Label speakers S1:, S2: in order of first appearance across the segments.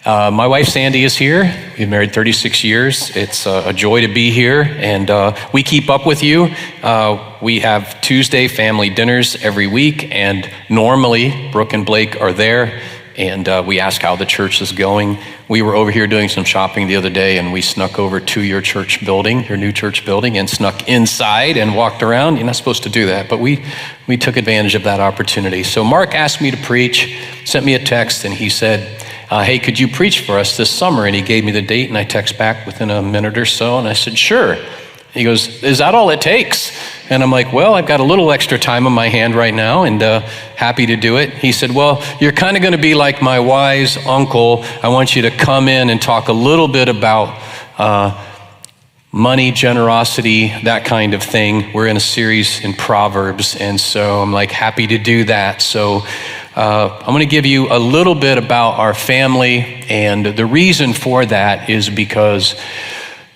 S1: My wife Sandy is here. We've been married 36 years. It's a joy to be here, and we keep up with you. We have Tuesday family dinners every week, and normally Brooke and Blake are there, and we ask how the church is going. We were over here doing some shopping the other day, and we snuck over to your church building, your new church building, and snuck inside and walked around. You're not supposed to do that, but we took advantage of that opportunity. So Mark asked me to preach, sent me a text, and he said, hey, could you preach for us this summer? And he gave me the date, and I text back within a minute or so, and I said, sure. He goes, is that all it takes? And I'm like, well, I've got a little extra time on my hand right now, and happy to do it. He said, well, you're kind of going to be like my wise uncle. I want you to come in and talk a little bit about money, generosity, that kind of thing. We're in a series in Proverbs, and so I'm like happy to do that. So I'm going to give you a little bit about our family, and the reason for that is because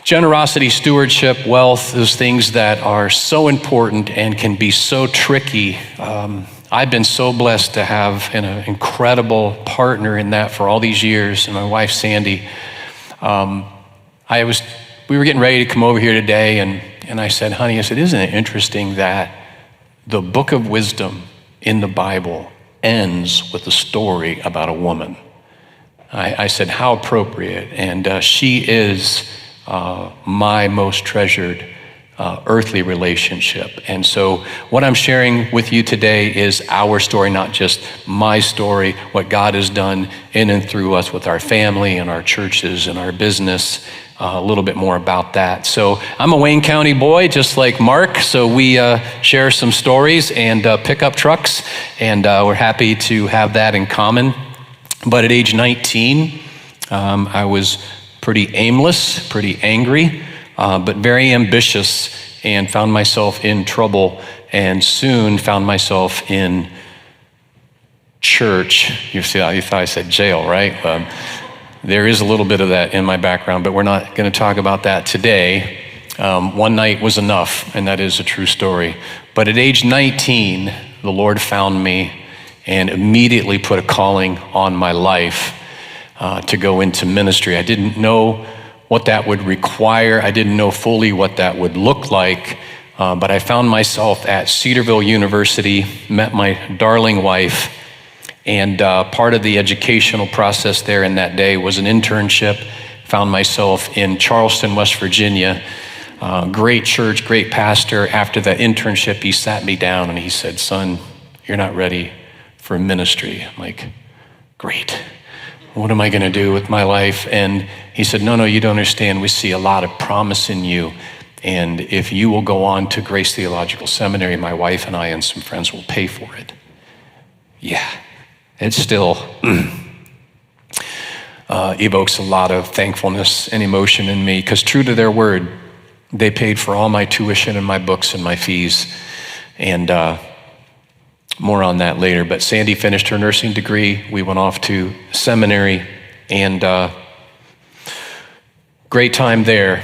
S1: generosity, stewardship, wealth, those things that are so important and can be so tricky. I've been so blessed to have an incredible partner in that for all these years, and my wife Sandy. We were getting ready to come over here today, and I said, honey, isn't it interesting that the book of wisdom in the Bible ends with a story about a woman? I said, how appropriate. And she is my most treasured earthly relationship. And so what I'm sharing with you today is our story, not just my story, what God has done in and through us with our family and our churches and our business. A little bit more about that. So I'm a Wayne County boy, just like Mark. So we share some stories and pick up trucks, and we're happy to have that in common. But at age 19, I was pretty aimless, pretty angry, but very ambitious, and found myself in trouble, and soon found myself in church. You thought I said jail, right? There is a little bit of that in my background, but we're not going to talk about that today. One night was enough, and that is a true story. But at age 19, the Lord found me and immediately put a calling on my life to go into ministry. I didn't know what that would require. I didn't know fully what that would look like, but I found myself at Cedarville University, met my darling wife, and part of the educational process there in that day was an internship. Found myself in Charleston, West Virginia. Great church, great pastor. After that internship, he sat me down and he said, son, you're not ready for ministry. I'm like, great. What am I going to do with my life? And he said, no, you don't understand. We see a lot of promise in you. And if you will go on to Grace Theological Seminary, my wife and I and some friends will pay for it. Yeah. It still evokes a lot of thankfulness and emotion in me, because true to their word, they paid for all my tuition and my books and my fees, and more on that later. But Sandy finished her nursing degree. We went off to seminary, and great time there.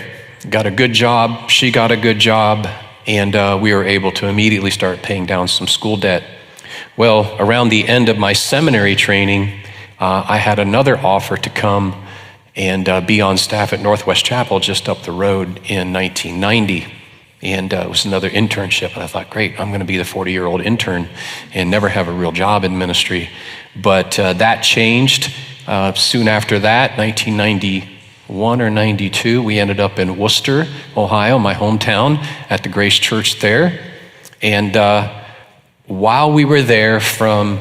S1: Got a good job. She got a good job, and we were able to immediately start paying down some school debt. Well, around the end of my seminary training, I had another offer to come and be on staff at Northwest Chapel just up the road in 1990. And it was another internship. And I thought, great, I'm going to be the 40-year-old intern and never have a real job in ministry. But that changed soon after that, 1991 or 92. We ended up in Worcester, Ohio, my hometown, at the Grace Church there. And while we were there from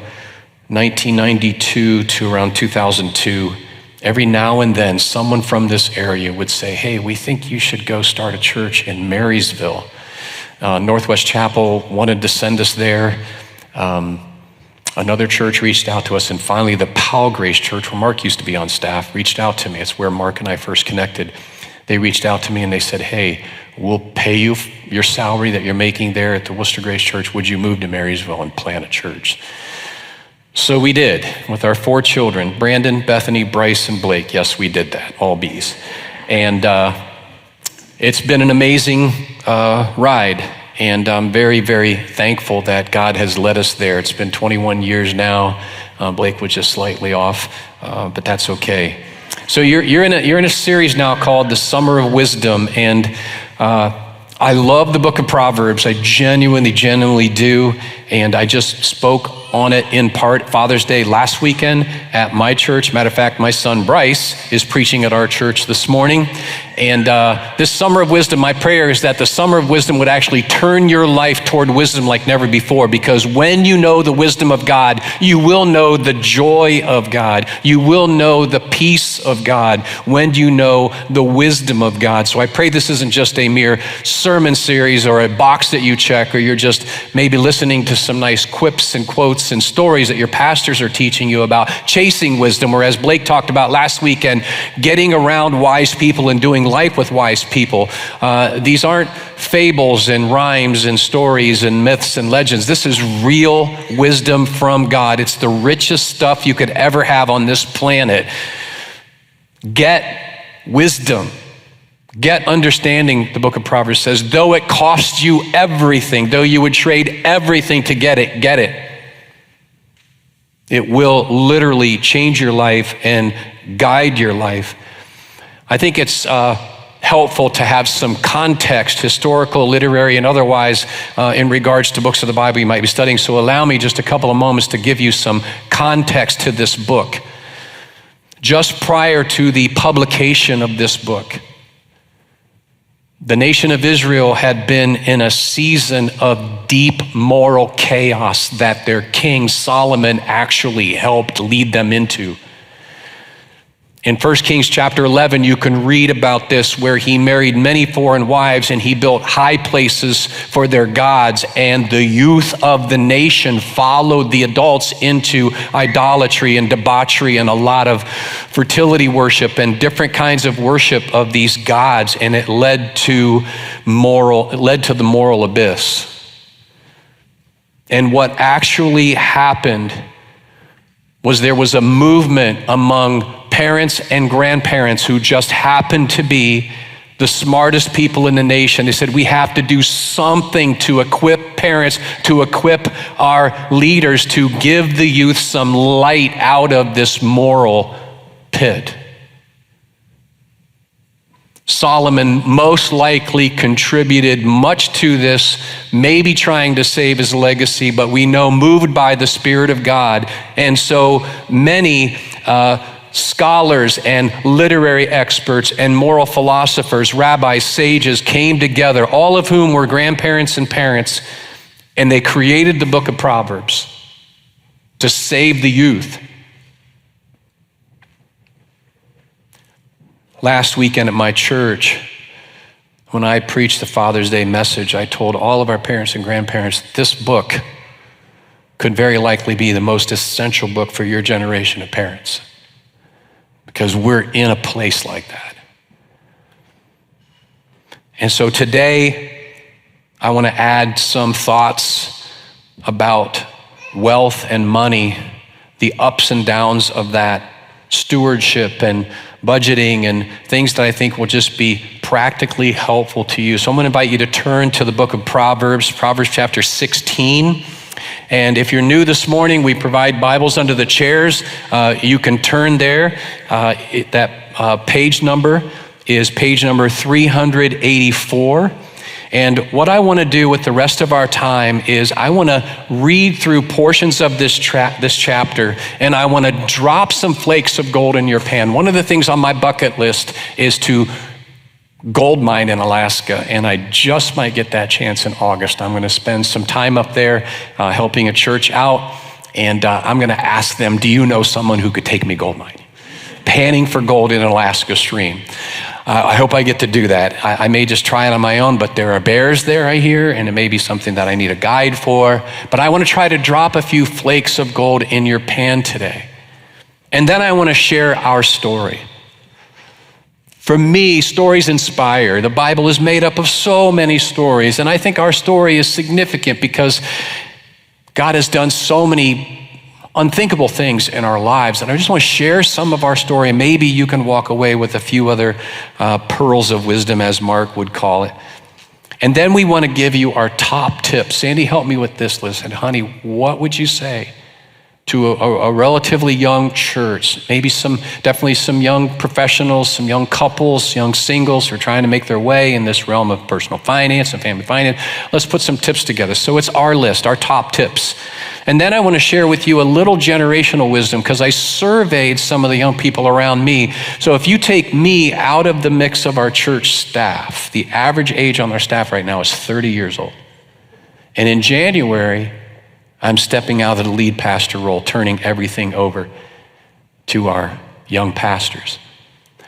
S1: 1992 to around 2002, every now and then someone from this area would say, hey, we think you should go start a church in Marysville. Northwest Chapel wanted to send us there. Another church reached out to us, and finally the Powell Grace Church, where Mark used to be on staff, reached out to me. It's where Mark and I first connected. They reached out to me and they said, hey, we'll pay you your salary that you're making there at the Worcester Grace Church. Would you move to Marysville and plant a church? So we did, with our 4 children, Brandon, Bethany, Bryce, and Blake. Yes, we did that, all B's. And it's been an amazing ride. And I'm very, very thankful that God has led us there. It's been 21 years now. Blake was just slightly off, but that's okay. So you're in a series now called The Summer of Wisdom, and I love the book of Proverbs. I genuinely do. And I just spoke on it in part Father's Day last weekend at my church. Matter of fact, my son Bryce is preaching at our church this morning. And this Summer of Wisdom, my prayer is that the Summer of Wisdom would actually turn your life toward wisdom like never before. Because when you know the wisdom of God, you will know the joy of God. You will know the peace of God when you know the wisdom of God. So I pray this isn't just a mere sermon series or a box that you check, or you're just maybe listening to some nice quips and quotes and stories that your pastors are teaching you about chasing wisdom, or as Blake talked about last weekend, getting around wise people and doing life with wise people. These aren't fables and rhymes and stories and myths and legends. This is real wisdom from God. It's the richest stuff you could ever have on this planet. Get wisdom. Get understanding, the book of Proverbs says, though it costs you everything, though you would trade everything to get it, get it. It will literally change your life and guide your life. I think it's helpful to have some context, historical, literary, and otherwise, in regards to books of the Bible you might be studying. So allow me just a couple of moments to give you some context to this book. Just prior to the publication of this book, the nation of Israel had been in a season of deep moral chaos that their king Solomon actually helped lead them into. In 1 Kings chapter 11, you can read about this, where he married many foreign wives and he built high places for their gods, and the youth of the nation followed the adults into idolatry and debauchery and a lot of fertility worship and different kinds of worship of these gods, and it led to the moral abyss. And what actually happened was there was a movement among parents and grandparents who just happened to be the smartest people in the nation. They said, we have to do something to equip parents, to equip our leaders, to give the youth some light out of this moral pit. Solomon most likely contributed much to this, maybe trying to save his legacy, but we know moved by the Spirit of God. And so many scholars and literary experts and moral philosophers, rabbis, sages came together, all of whom were grandparents and parents, and they created the book of Proverbs to save the youth. Last weekend at my church, when I preached the Father's Day message, I told all of our parents and grandparents, this book could very likely be the most essential book for your generation of parents, because we're in a place like that. And so today, I want to add some thoughts about wealth and money, the ups and downs of that, stewardship and budgeting, and things that I think will just be practically helpful to you. So I'm going to invite you to turn to the book of Proverbs, Proverbs chapter 16. And if you're new this morning, we provide Bibles under the chairs. You can turn there. That page number is page number 384. And what I want to do with the rest of our time is I want to read through portions of this chapter, and I want to drop some flakes of gold in your pan. One of the things on my bucket list is to gold mine in Alaska, and I just might get that chance in August. I'm going to spend some time up there helping a church out, and I'm going to ask them, do you know someone who could take me gold mining? Panning for gold in an Alaska stream. I hope I get to do that. I may just try it on my own, but there are bears there, I hear, and it may be something that I need a guide for. But I want to try to drop a few flakes of gold in your pan today. And then I want to share our story. For me, stories inspire. The Bible is made up of so many stories, and I think our story is significant because God has done so many unthinkable things in our lives. And I just want to share some of our story, and maybe you can walk away with a few other pearls of wisdom, as Mark would call it. And then we want to give you our top tips. Sandy, help me with this list. And honey, what would you say to a relatively young church, definitely some young professionals, some young couples, young singles who are trying to make their way in this realm of personal finance and family finance. Let's put some tips together. So it's our list, our top tips. And then I want to share with you a little generational wisdom because I surveyed some of the young people around me. So if you take me out of the mix of our church staff, the average age on our staff right now is 30 years old. And in January, I'm stepping out of the lead pastor role, turning everything over to our young pastors.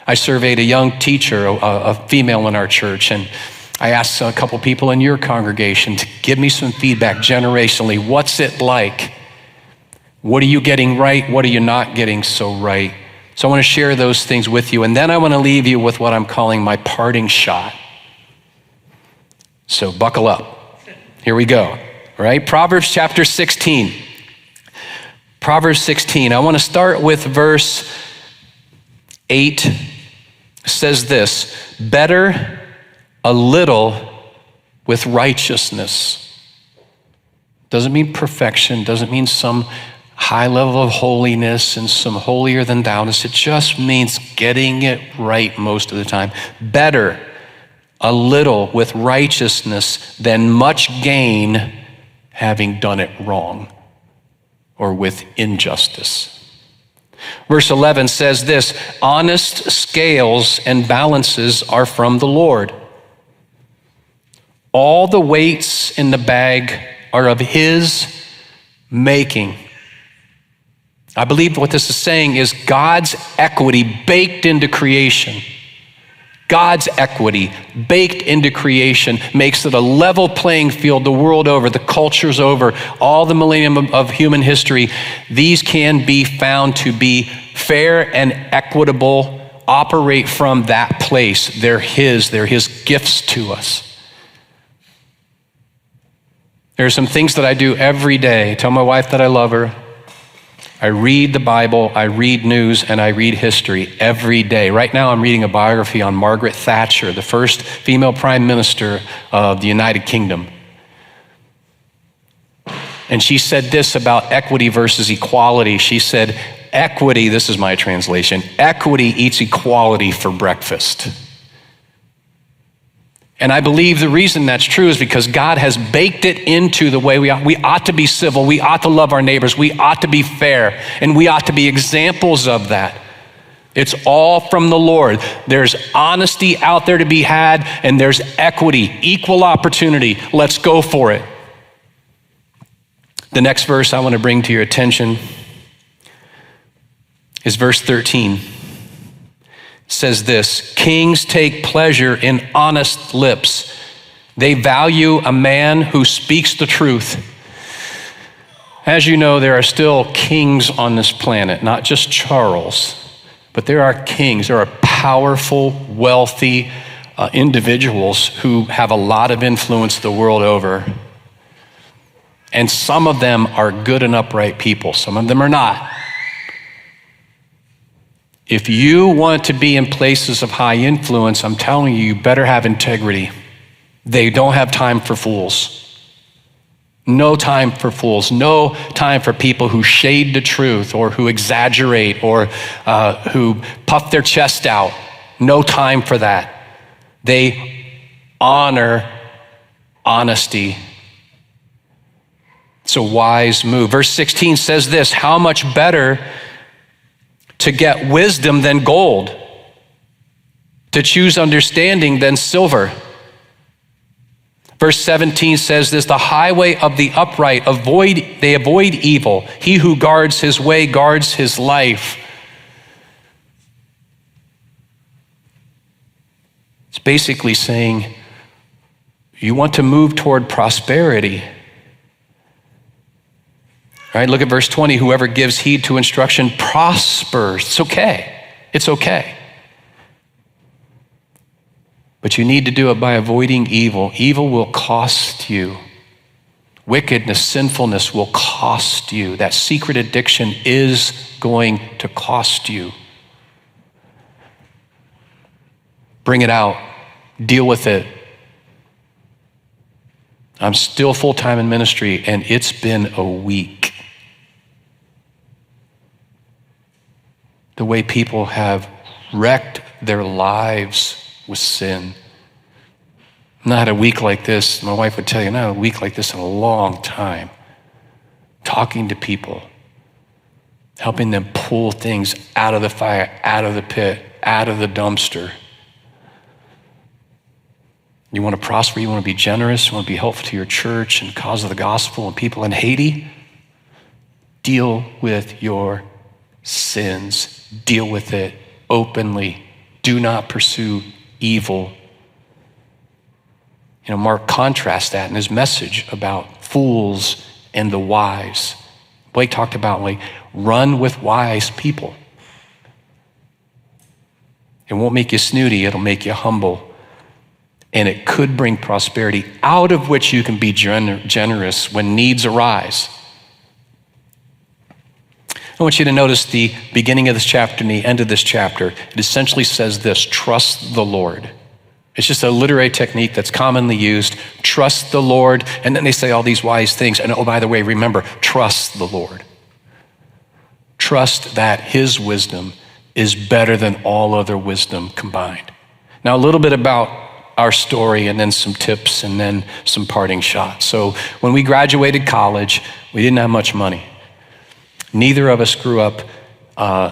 S1: I surveyed a young teacher, a female in our church, and I asked a couple people in your congregation to give me some feedback generationally. What's it like? What are you getting right? What are you not getting so right? So I want to share those things with you. And then I want to leave you with what I'm calling my parting shot. So buckle up. Here we go. All right, Proverbs chapter 16. Proverbs 16. I want to start with verse 8. It says this, better a little with righteousness. Doesn't mean perfection, doesn't mean some high level of holiness and some holier than thou-ness. It just means getting it right most of the time. Better a little with righteousness than much gain having done it wrong or with injustice. Verse 11 says this, honest scales and balances are from the Lord. All the weights in the bag are of his making. I believe what this is saying is God's equity baked into creation. God's equity baked into creation makes it a level playing field the world over, the cultures over, all the millennium of human history. These can be found to be fair and equitable, operate from that place. They're his gifts to us. There are some things that I do every day. I tell my wife that I love her. I read the Bible, I read news, and I read history every day. Right now I'm reading a biography on Margaret Thatcher, the first female prime minister of the United Kingdom. And she said this about equity versus equality. She said, equity, this is my translation, equity eats equality for breakfast. And I believe the reason that's true is because God has baked it into the way we ought to be civil, we ought to love our neighbors, we ought to be fair, and we ought to be examples of that. It's all from the Lord. There's honesty out there to be had, and there's equity, equal opportunity. Let's go for it. The next verse I want to bring to your attention is verse 13. Says this, kings take pleasure in honest lips. They value a man who speaks the truth. As you know, there are still kings on this planet, not just Charles, but there are kings. There are powerful, wealthy individuals who have a lot of influence the world over. And some of them are good and upright people. Some of them are not. If you want to be in places of high influence, I'm telling you, you better have integrity. They don't have time for fools. No time for fools. No time for people who shade the truth or who exaggerate or who puff their chest out. No time for that. They honor honesty. It's a wise move. Verse 16 says this, how much better to get wisdom than gold, to choose understanding than silver. Verse 17 says this, the highway of the upright, they avoid evil. He who guards his way guards his life. It's basically saying, you want to move toward prosperity. All right, look at verse 20. Whoever gives heed to instruction prospers. It's okay. It's okay. But you need to do it by avoiding evil. Evil will cost you. Wickedness, sinfulness will cost you. That secret addiction is going to cost you. Bring it out. Deal with it. I'm still full-time in ministry, and it's been a week. the way people have wrecked their lives with sin. Not had a week like this, my wife would tell you, not a week like this in a long time. Talking to people, helping them pull things out of the fire, out of the pit, out of the dumpster. You want to prosper, you want to be generous, you want to be helpful to your church and cause of the gospel and people in Haiti? Deal with your sins. Deal with it openly. Do not pursue evil. Mark contrasts that in his message about fools and the wise. Blake talked about run with wise people. It won't make you snooty, it'll make you humble. And it could bring prosperity out of which you can be generous when needs arise. I want you to notice the beginning of this chapter and the end of this chapter. It essentially says this: trust the Lord. It's just a literary technique that's commonly used. Trust the Lord. And then they say all these wise things. And oh, by the way, remember, trust the Lord. Trust that his wisdom is better than all other wisdom combined. Now, a little bit about our story, and then some tips, and then some parting shots. So when we graduated college, we didn't have much money. Neither of us grew up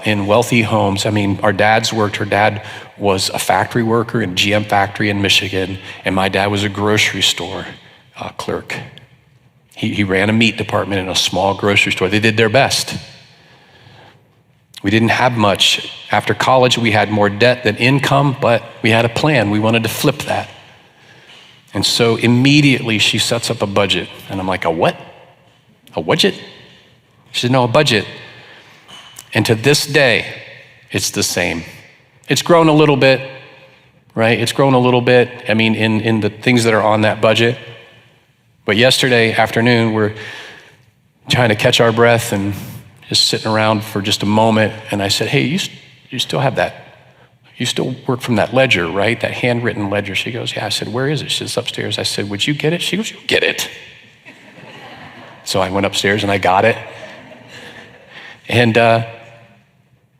S1: in wealthy homes. I mean, our dads worked. Her dad was a factory worker in GM factory in Michigan, and my dad was a grocery store clerk. He ran a meat department in a small grocery store. They did their best. We didn't have much. After college, we had more debt than income, but we had a plan. We wanted to flip that. And so immediately she sets up a budget. And I'm like, a what? A budget? She said, no, a budget. And to this day, it's the same. It's grown a little bit, right? It's grown a little bit, I mean, in the things that are on that budget. But yesterday afternoon, we're trying to catch our breath and just sitting around for just a moment. And I said, hey, you still have that? You still work from that ledger, right? That handwritten ledger. She goes, yeah. I said, where is it? She says, upstairs. I said, would you get it? She goes, you get it. So I went upstairs and I got it. And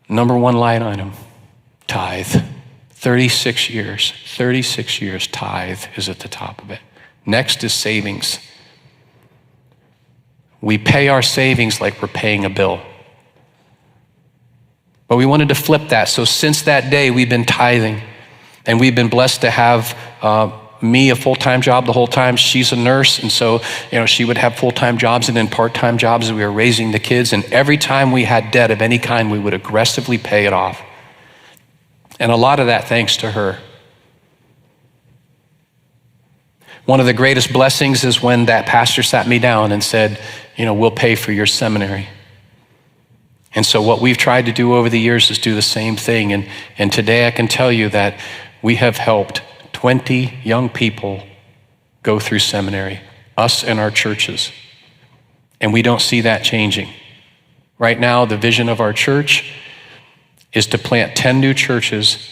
S1: number one line item, tithe. 36 years, tithe is at the top of it. Next is savings. We pay our savings like we're paying a bill. But we wanted to flip that. So since that day, we've been tithing. And we've been blessed to have me a full-time job the whole time. She's a nurse. And so, she would have full-time jobs and then part-time jobs as we were raising the kids. And every time we had debt of any kind, we would aggressively pay it off. And a lot of that thanks to her. One of the greatest blessings is when that pastor sat me down and said, we'll pay for your seminary. And so what we've tried to do over the years is do the same thing. And today I can tell you that we have helped 20 young people go through seminary, us and our churches. And we don't see that changing. Right now, the vision of our church is to plant 10 new churches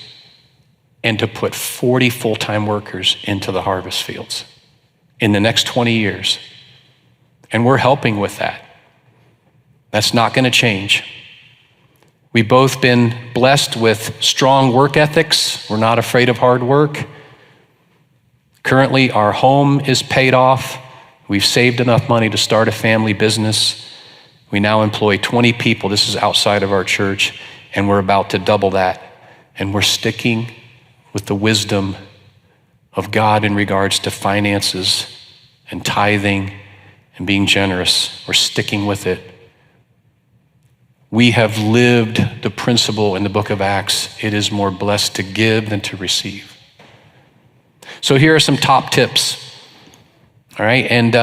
S1: and to put 40 full-time workers into the harvest fields in the next 20 years. And we're helping with that. That's not going to change. We've both been blessed with strong work ethics. We're not afraid of hard work. Currently, our home is paid off. We've saved enough money to start a family business. We now employ 20 people. This is outside of our church, and we're about to double that. And we're sticking with the wisdom of God in regards to finances and tithing and being generous. We're sticking with it. We have lived the principle in the book of Acts. It is more blessed to give than to receive. So here are some top tips. All right, and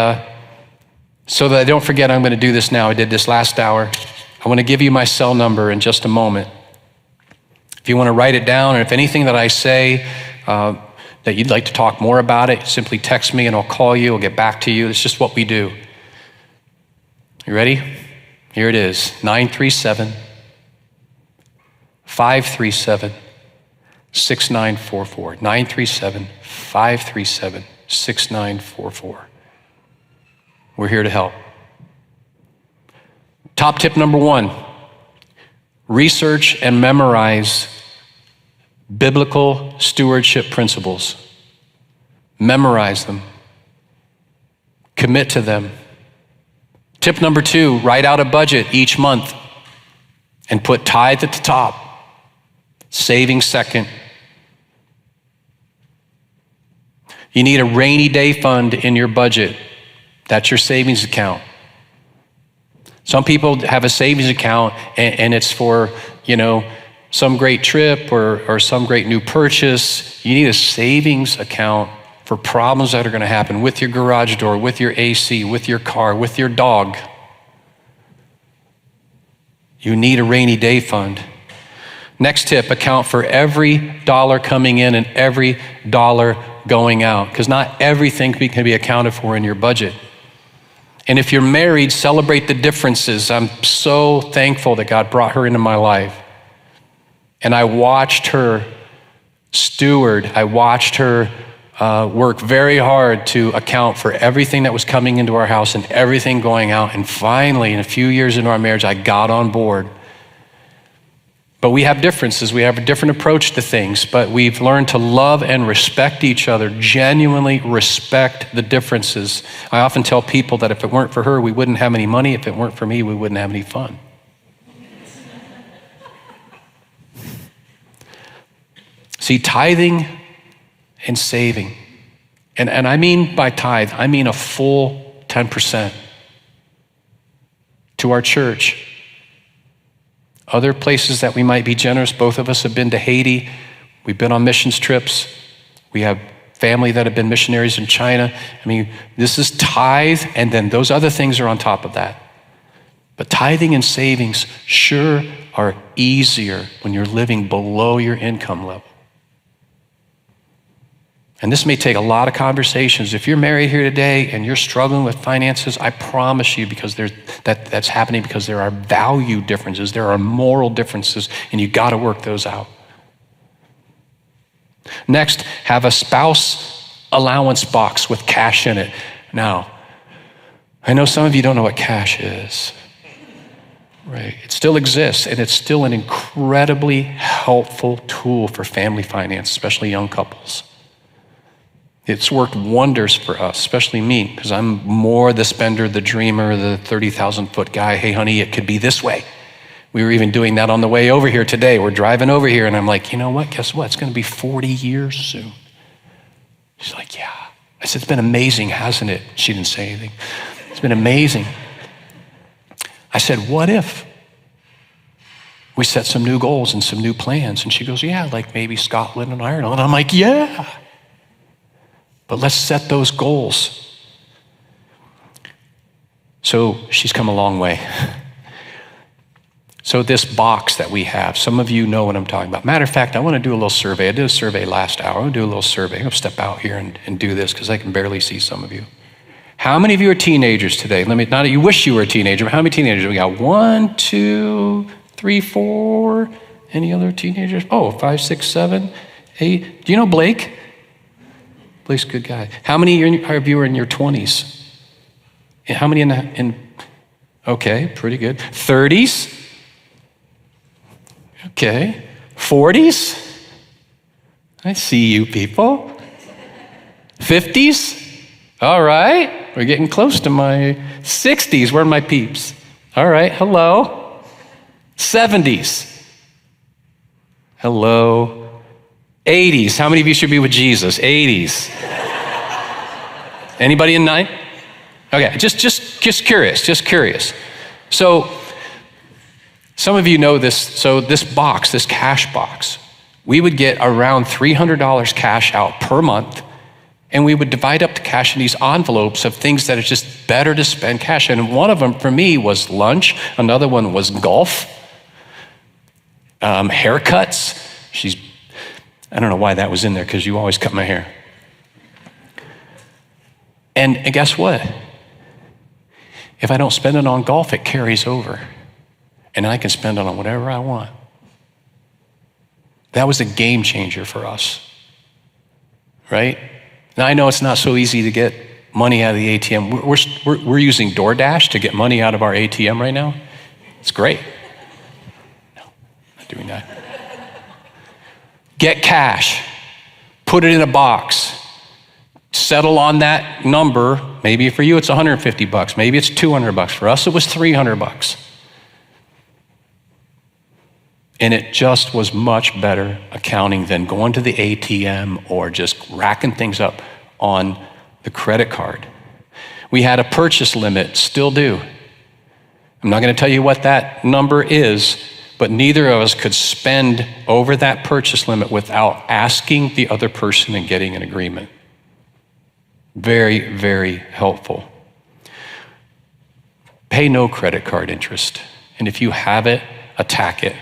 S1: so that I don't forget, I'm going to do this now. I did this last hour. I want to give you my cell number in just a moment. If you want to write it down, and if anything that I say that you'd like to talk more about it, simply text me and I'll call you. I'll get back to you. It's just what we do. You ready? Here it is, 937-537-6944. 937-537-6944. We're here to help. Top tip number one, Research and memorize biblical stewardship principles. Memorize them. Commit to them. Tip number 2, write out a budget each month and put tithe at the top, saving second. You need a rainy day fund in your budget. That's your savings account. Some people have a savings account and it's for, some great trip or some great new purchase. You need a savings account for problems that are going to happen with your garage door, with your AC, with your car, with your dog. You need a rainy day fund. Next tip, account for every dollar coming in and every dollar going out, because not everything can be accounted for in your budget. And if you're married, celebrate the differences. I'm so thankful that God brought her into my life. And I watched her steward. I watched her work very hard to account for everything that was coming into our house and everything going out. And finally, in a few years into our marriage, I got on board. But we have differences. We have a different approach to things, but we've learned to love and respect each other, genuinely respect the differences. I often tell people that if it weren't for her, we wouldn't have any money. If it weren't for me, we wouldn't have any fun. See, tithing and saving, and I mean by tithe, I mean a full 10% to our church. Other places that we might be generous, both of us have been to Haiti. We've been on missions trips. We have family that have been missionaries in China. I mean, this is tithe, and then those other things are on top of that. But tithing and savings sure are easier when you're living below your income level. And this may take a lot of conversations. If you're married here today and you're struggling with finances, I promise you, because that's happening because there are value differences, there are moral differences, and you got to work those out. Next, have a spouse allowance box with cash in it. Now, I know some of you don't know what cash is. Right? It still exists, and it's still an incredibly helpful tool for family finance, especially young couples. It's worked wonders for us, especially me, because I'm more the spender, the dreamer, the 30,000-foot guy. Hey, honey, it could be this way. We were even doing that on the way over here today. We're driving over here, and I'm like, you know what? Guess what? It's going to be 40 years soon. She's like, yeah. I said, it's been amazing, hasn't it? She didn't say anything. It's been amazing. I said, what if we set some new goals and some new plans? And she goes, yeah, like maybe Scotland and Ireland. And I'm like, yeah. But let's set those goals. So she's come a long way. So this box that we have, some of you know what I'm talking about. Matter of fact, I want to do a little survey. I did a survey last hour. I'm going to do a little survey. I'm going to step out here and do this because I can barely see some of you. How many of you are teenagers today? Not that you wish you were a teenager, but how many teenagers? We got 1, 2, 3, 4. Any other teenagers? Oh, 5, 6, 7, 8. Do you know Blake? Blake's a good guy. How many of you are in your 20s? How many okay, pretty good. 30s? Okay. 40s? I see you people. 50s? All right. We're getting close to my 60s. Where are my peeps? All right. Hello. 70s. Hello. 80s. How many of you should be with Jesus? 80s. Anybody in 9? Okay, just curious. So some of you know this. So this box, this cash box, we would get around $300 cash out per month, and we would divide up the cash in these envelopes of things that are just better to spend cash. And one of them for me was lunch. Another one was golf, haircuts. I don't know why that was in there, because you always cut my hair. And guess what? If I don't spend it on golf, it carries over. And I can spend it on whatever I want. That was a game changer for us. Right? Now I know it's not so easy to get money out of the ATM. We're using DoorDash to get money out of our ATM right now. It's great. doing that. Get cash, put it in a box, settle on that number. Maybe for you it's $150, maybe it's $200. For us it was $300. And it just was much better accounting than going to the ATM or just racking things up on the credit card. We had a purchase limit, still do. I'm not going to tell you what that number is, but neither of us could spend over that purchase limit without asking the other person and getting an agreement. Very, very helpful. Pay no credit card interest. And if you have it, attack it.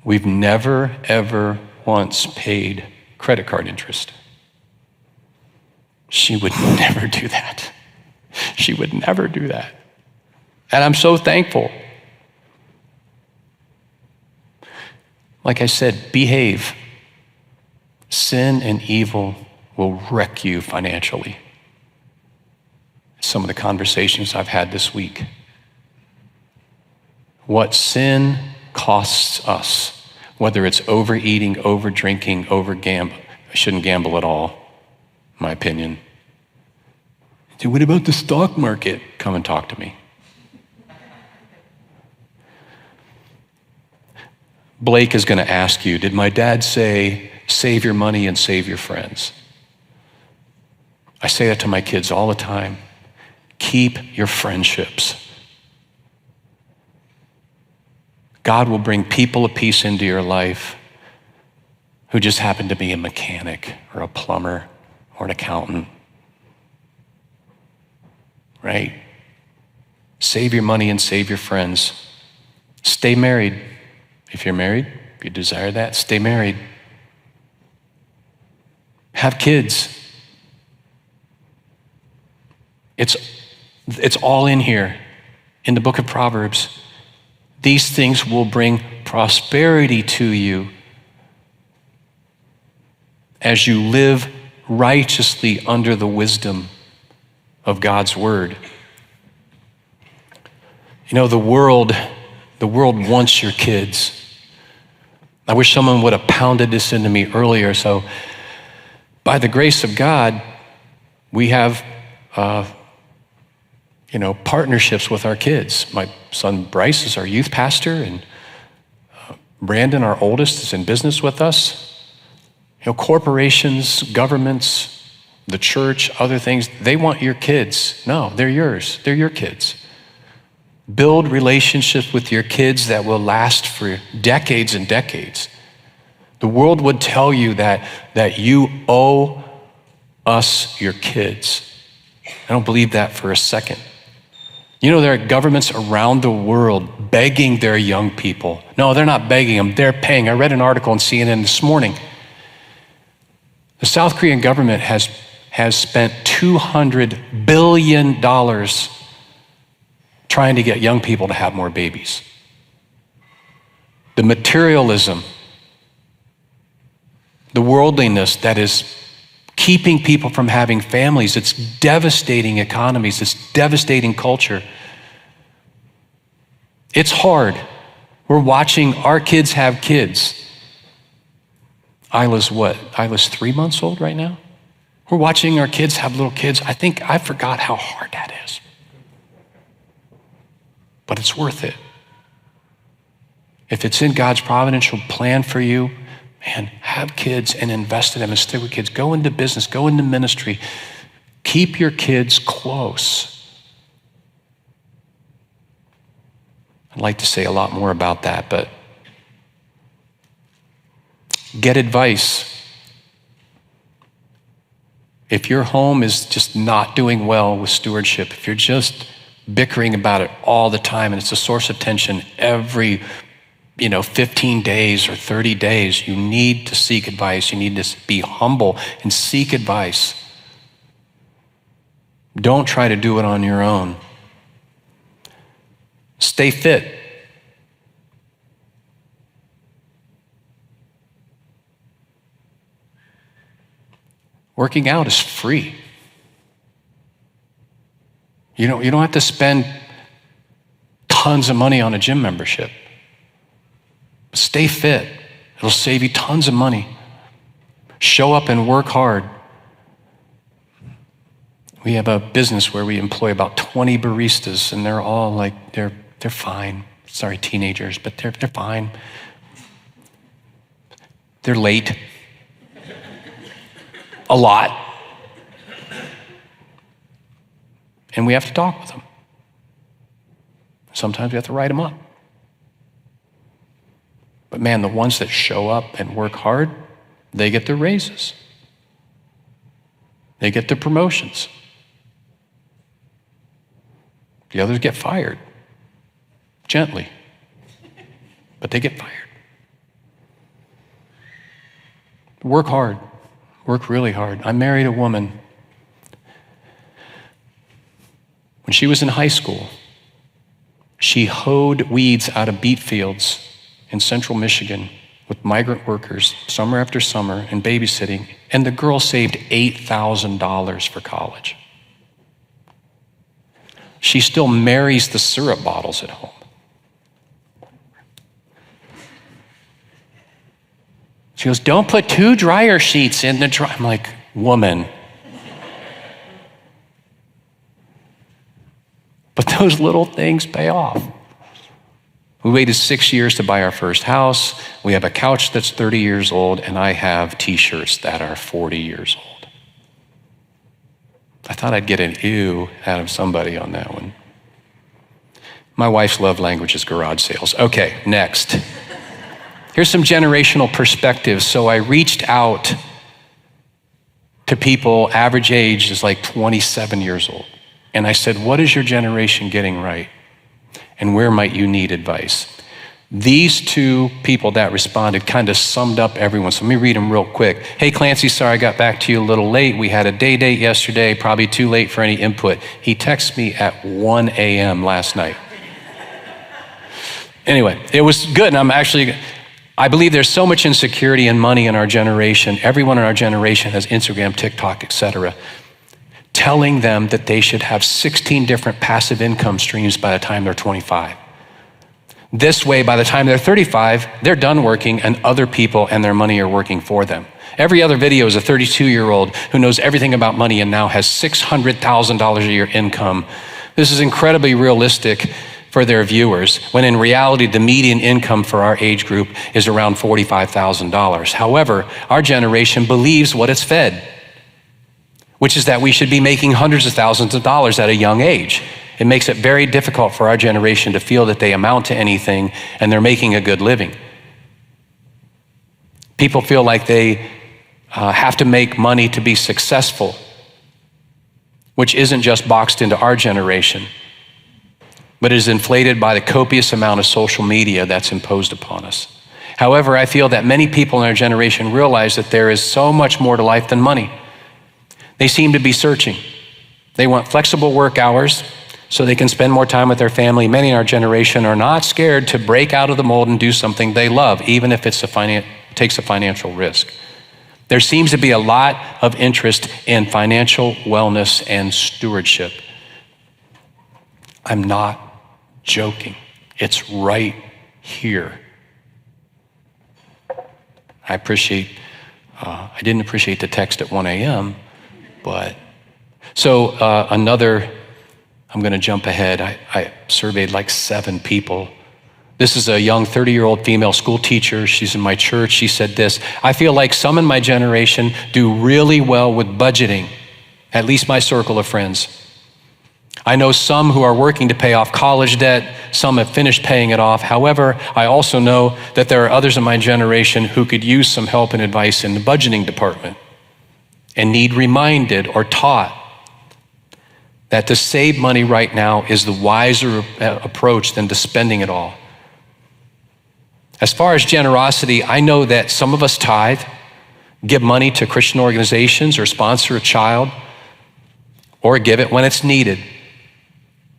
S1: We've never, ever once paid credit card interest. She would never do that. She would never do that. And I'm so thankful. Like I said, behave. Sin and evil will wreck you financially. Some of the conversations I've had this week. What sin costs us, whether it's overeating, over drinking, over gambling. I shouldn't gamble at all, in my opinion. So what about the stock market? Come and talk to me. Blake is going to ask you, did my dad say, save your money and save your friends? I say that to my kids all the time. Keep your friendships. God will bring people of peace into your life who just happen to be a mechanic or a plumber or an accountant, right? Save your money and save your friends. Stay married. If you're married, if you desire that, stay married. Have kids. It's all in here in the book of Proverbs. These things will bring prosperity to you as you live righteously under the wisdom of God's word. You know, the world wants your kids. I wish someone would have pounded this into me earlier. So by the grace of God, we have partnerships with our kids. My son Bryce is our youth pastor, and Brandon, our oldest, is in business with us. You know, corporations, governments, the church, other things, they want your kids. No, they're yours. They're your kids. Build relationships with your kids that will last for decades and decades. The world would tell you that you owe us your kids. I don't believe that for a second. You know, there are governments around the world begging their young people. No, they're not begging them, they're paying. I read an article on CNN this morning. The South Korean government has spent $200 billion trying to get young people to have more babies. The materialism, the worldliness that is keeping people from having families, it's devastating economies, it's devastating culture. It's hard. We're watching our kids have kids. Isla's what? Isla's 3 months old right now? We're watching our kids have little kids. I forgot how hard that is. But it's worth it. If it's in God's providential plan for you, man, have kids and invest in them and stick with kids. Go into business, go into ministry. Keep your kids close. I'd like to say a lot more about that, but get advice. If your home is just not doing well with stewardship, if you're just bickering about it all the time and it's a source of tension every 15 days or 30 days, you need to seek advice. You need to be humble and seek advice. Don't try to do it on your own. Stay fit. Working out is free. You don't have to spend tons of money on a gym membership. Stay fit. It'll save you tons of money. Show up and work hard. We have a business where we employ about 20 baristas, and they're all like, they're fine. Sorry, teenagers, but they're fine. They're late. A lot. And we have to talk with them. Sometimes we have to write them up. But man, the ones that show up and work hard, they get their raises. They get their promotions. The others get fired. Gently. But they get fired. Work hard. Work really hard. I married a woman. When she was in high school, she hoed weeds out of beet fields in central Michigan with migrant workers summer after summer and babysitting, and the girl saved $8,000 for college. She still marries the syrup bottles at home. She goes, don't put 2 dryer sheets in the dryer. I'm like, woman. But those little things pay off. We waited 6 years to buy our first house. We have a couch that's 30 years old, and I have t-shirts that are 40 years old. I thought I'd get an ew out of somebody on that one. My wife's love language is garage sales. Okay, next. Here's some generational perspectives. So I reached out to people, average age is like 27 years old. And I said, what is your generation getting right? And where might you need advice? These 2 people that responded kind of summed up everyone. So let me read them real quick. Hey, Clancy, sorry I got back to you a little late. We had a day date yesterday, probably too late for any input. He texted me at 1 a.m. last night. Anyway, it was good. And I believe there's so much insecurity and money in our generation. Everyone in our generation has Instagram, TikTok, etc. Telling them that they should have 16 different passive income streams by the time they're 25. This way, by the time they're 35, they're done working and other people and their money are working for them. Every other video is a 32-year-old who knows everything about money and now has $600,000 a year income. This is incredibly realistic for their viewers, when in reality, the median income for our age group is around $45,000. However, our generation believes what it's fed, which is that we should be making hundreds of thousands of dollars at a young age. It makes it very difficult for our generation to feel that they amount to anything and they're making a good living. People feel like they have to make money to be successful, which isn't just boxed into our generation, but is inflated by the copious amount of social media that's imposed upon us. However, I feel that many people in our generation realize that there is so much more to life than money. They seem to be searching. They want flexible work hours so they can spend more time with their family. Many in our generation are not scared to break out of the mold and do something they love, even if it takes a financial risk. There seems to be a lot of interest in financial wellness and stewardship. I'm not joking. It's right here. I didn't appreciate the text at 1 a.m., but so I'm going to jump ahead. I surveyed like 7 people. This is a young 30-year-old female school teacher. She's in my church. She said this: I feel like some in my generation do really well with budgeting, at least my circle of friends. I know some who are working to pay off college debt. Some have finished paying it off. However, I also know that there are others in my generation who could use some help and advice in the budgeting department and need reminded or taught that to save money right now is the wiser approach than to spending it all. As far as generosity, I know that some of us tithe, give money to Christian organizations, or sponsor a child, or give it when it's needed.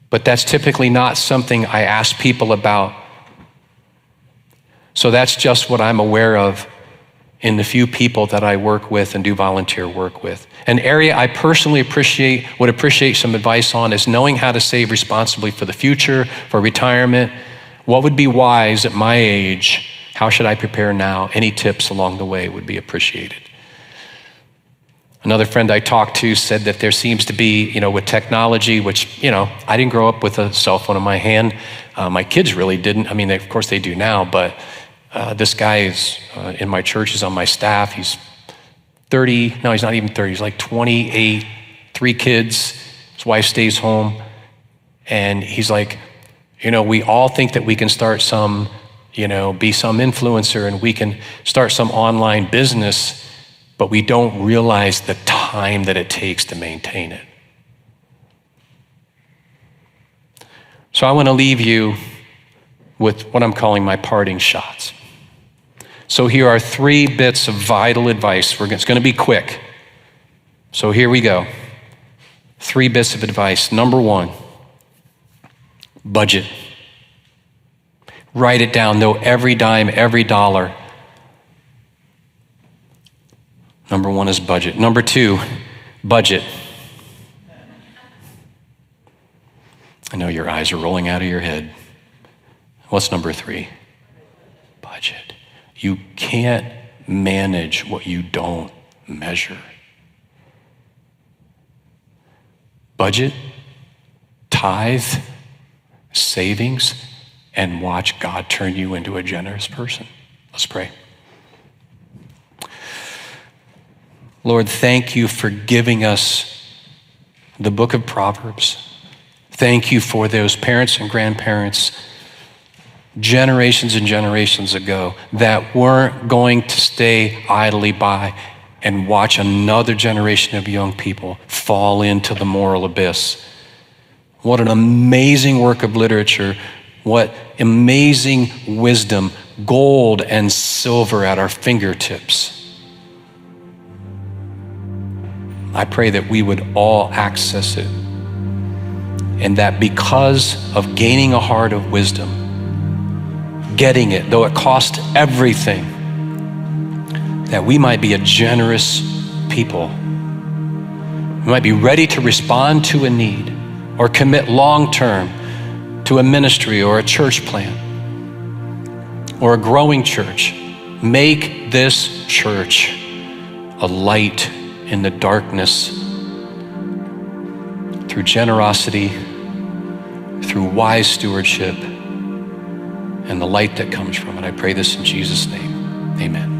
S1: But that's typically not something I ask people about. So that's just what I'm aware of in the few people that I work with and do volunteer work with. An area I personally would appreciate some advice on is knowing how to save responsibly for the future, for retirement. What would be wise at my age, How should I prepare now? Any tips along the way would be appreciated. Another friend I talked to said that there seems to be, with technology, which, I didn't grow up with a cell phone in my hand. My kids really didn't. I mean, of course they do now, but this guy is in my church, is on my staff. He's 30, no, he's not even 30. He's like 28, 3 kids. His wife stays home. And he's like, we all think that we can start some, be some influencer and we can start some online business, but we don't realize the time that it takes to maintain it. So I want to leave you with what I'm calling my parting shots. So here are 3 bits of vital advice. It's going to be quick. So here we go. 3 bits of advice. Number 1, budget. Write it down. Know every dime, every dollar. Number 1 is budget. Number 2, budget. I know your eyes are rolling out of your head. What's number 3? Budget. You can't manage what you don't measure. Budget, tithe, savings, and watch God turn you into a generous person. Let's pray. Lord, thank you for giving us the book of Proverbs. Thank you for those parents and grandparents generations and generations ago that weren't going to stay idly by and watch another generation of young people fall into the moral abyss. What an amazing work of literature. What amazing wisdom, gold and silver at our fingertips. I pray that we would all access it, and that because of gaining a heart of wisdom, getting it, though it cost everything, that we might be a generous people. We might be ready to respond to a need or commit long-term to a ministry or a church plant or a growing church. Make this church a light in the darkness through generosity, through wise stewardship, and the light that comes from it. I pray this in Jesus' name. Amen.